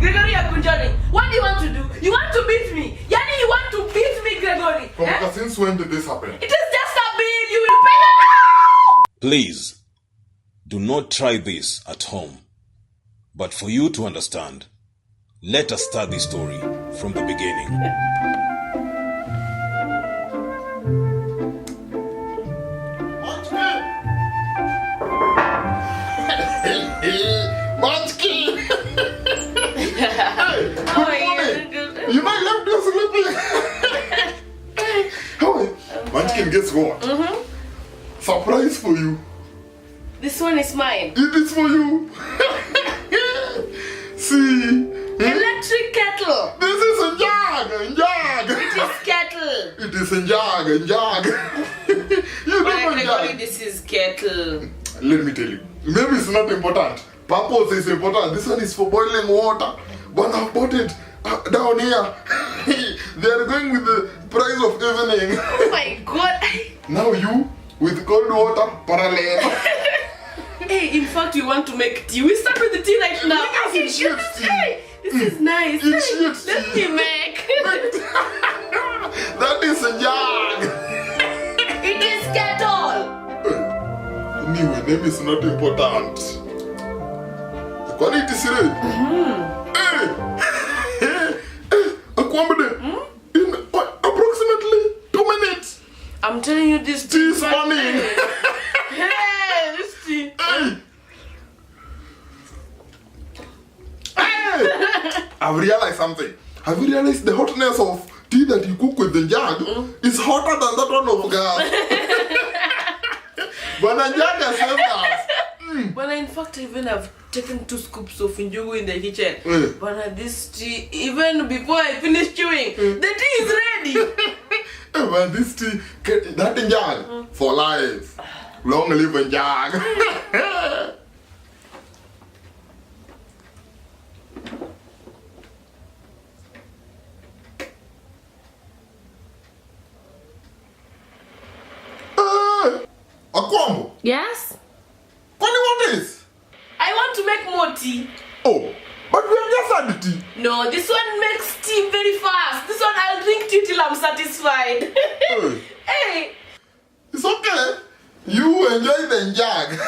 Gregory Akunjani, what do you want to do? You want to beat me? Yani, you want to beat me, Gregory? Since when did this happen? It is just a bill. You will pay now. Please, do not try this at home. But for you to understand, let us start the story from the beginning. Munchkin! Hey, good morning! You might left you sleeping! How are you? Munchkin, guess what? Surprise for you. This one is mine. It is for you. See? Electric kettle. This is a jug. It is kettle. It is a jug. You never Gregory, jug. this is kettle. Let me tell you. Maybe it's not important. Purpose is important. This one is for boiling water. But I bought it down here. They are going with the price of evening. Oh my God. Now you with cold water parallel. Hey, in fact, we want to make tea. We start with the tea right now. Yes, it's shit tea. Hey, this is nice. It's Hey, shit let tea. me make. That is a jug. It is kettle. Anyway, name is not important. The quality is ready. Hey! Accommodate. In approximately 2 minutes. I'm telling you, this Tea is funny. Hey, this tea. Hey! Hey! I've realized something. Have you realized the hotness of tea that you cook with the jug is hotter than that one of gas? But the jug has saved us. But in fact, I even have taken 2 scoops of njugu in the kitchen. But this tea, even before I finish chewing, the tea is ready. But this tea, that in jug for life. Long live in jug. Akwambo, Yes? what do you want this? I want to make more tea. Oh, but we have just had the tea. No, this one makes tea very fast. This one I'll drink tea till I'm satisfied. Hey, Hey. it's okay. You enjoy the jug.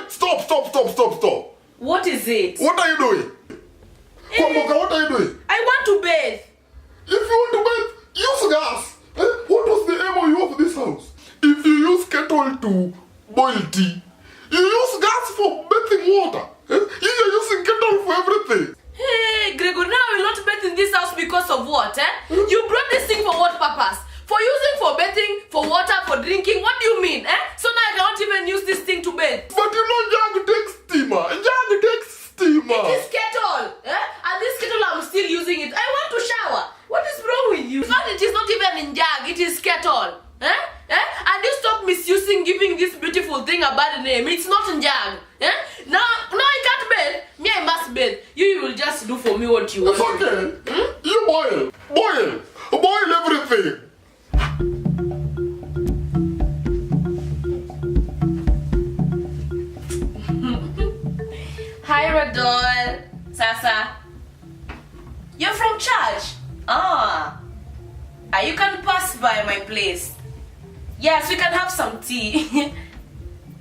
Stop. What is it? What are you doing? Kwamboka, what are you doing? I want to bathe. If you want to bathe, use gas. What was the MOU of this house? If you use kettle to boil tea, you use gas for bathing water. You are using kettle for everything. Hey, Gregor, now I will not bathe in this house because of what, You brought this thing for what purpose? For using, for bathing, for water, for drinking? What do you mean, So now I cannot even use this thing to bathe. But you know jug takes steamer. Jug takes steamer. This kettle, And this kettle, I'm still using it. I want to shower. What is wrong with you? In fact, it is not even in jug, it is kettle. And you stop misusing giving this beautiful thing a bad name. It's not in jug. Now I can't bathe. Me, I must bathe. You will just do for me what you want. It's okay. You boil everything. Hi, Radol. Sasa. You're from church? You can pass by my place. Yes, we can have some tea.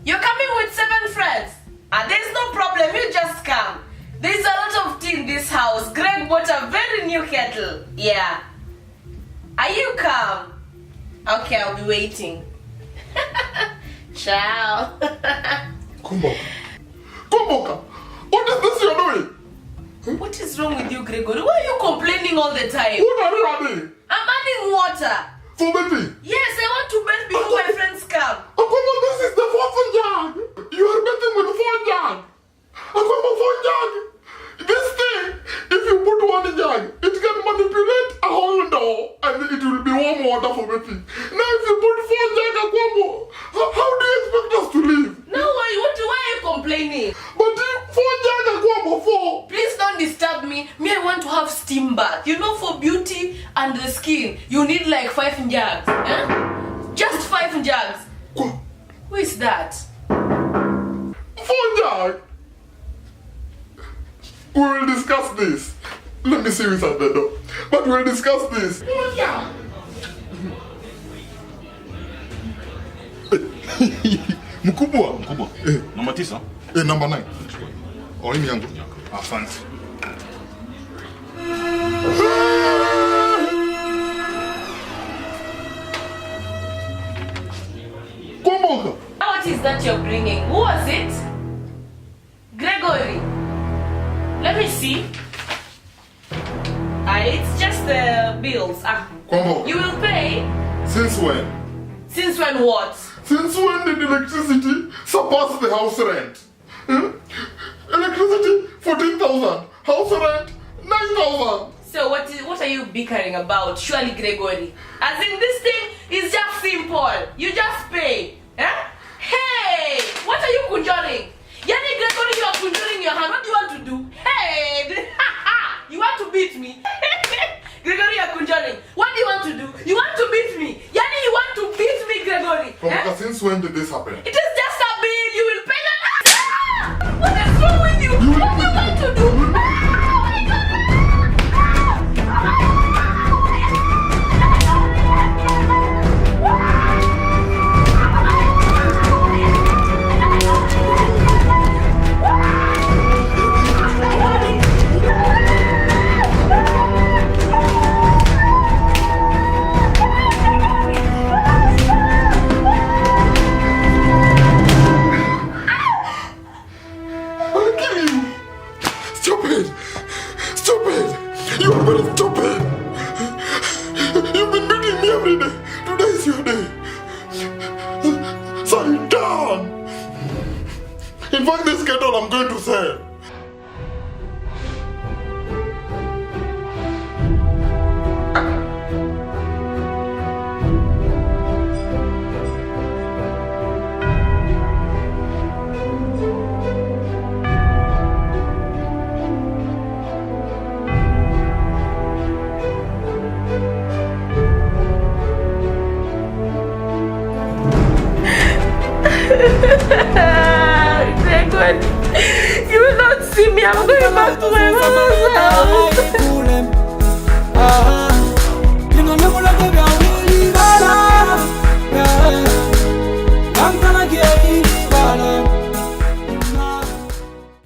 You're coming with 7 friends? There's no problem. You just come. There's a lot of tea in this house. Greg bought a very new kettle. Yeah. Are you come? Okay, I'll be waiting. Ciao. Kwamboka, what is this you're doing? What is wrong with you, Gregory? Why are you complaining all the time? What are you adding? I'm adding water. For bathing? Yes, I want to bathe before my friends come. Akwambo, this is the 4th jug. You are bathing with 4 jug. Akwambo, 4 jug. This thing, if you put 1 jug, it can manipulate a whole door and it will be warm water for bathing. Now if you put 4 jug, Akwambo, how do you expect us to live? have steam bath. You know, for beauty and the skin, you need like 5 jugs. Just 5 jugs. Who is that? 4 jugs? We will discuss this. Let me see who's at the door. But we'll discuss this. 4 jugs. Mkubwa. Number 9. Number 9. Oh, hii yangu. Asante. Kumbuka. What is that you're bringing? Who was it? Gregory. Let me see. It's just the bills. Kumbuka. You will pay? Since when? Since when what? Since when did electricity surpass the house rent? Electricity 14,000, house rent 9,000. So what are you bickering about? Surely, Gregory. As in, this thing is just simple. You just pay. Hey, what are you conjuring? Yani, Gregory, you are conjuring your hand. What do you want to do? Hey, you want to beat me? Gregory, you are conjuring. What do you want to do? You want to beat me? Yani, you want to beat me, Gregory? Since when did this happen? It is just a bill. You will pay that. What is wrong with you? What do you want to do? Stupid! You are very stupid! You've been beating me every day. Today is your day. Sit down! In fact, this kettle I'm going to sell. Gregory, you will not see me. I'm going back to my mother's house.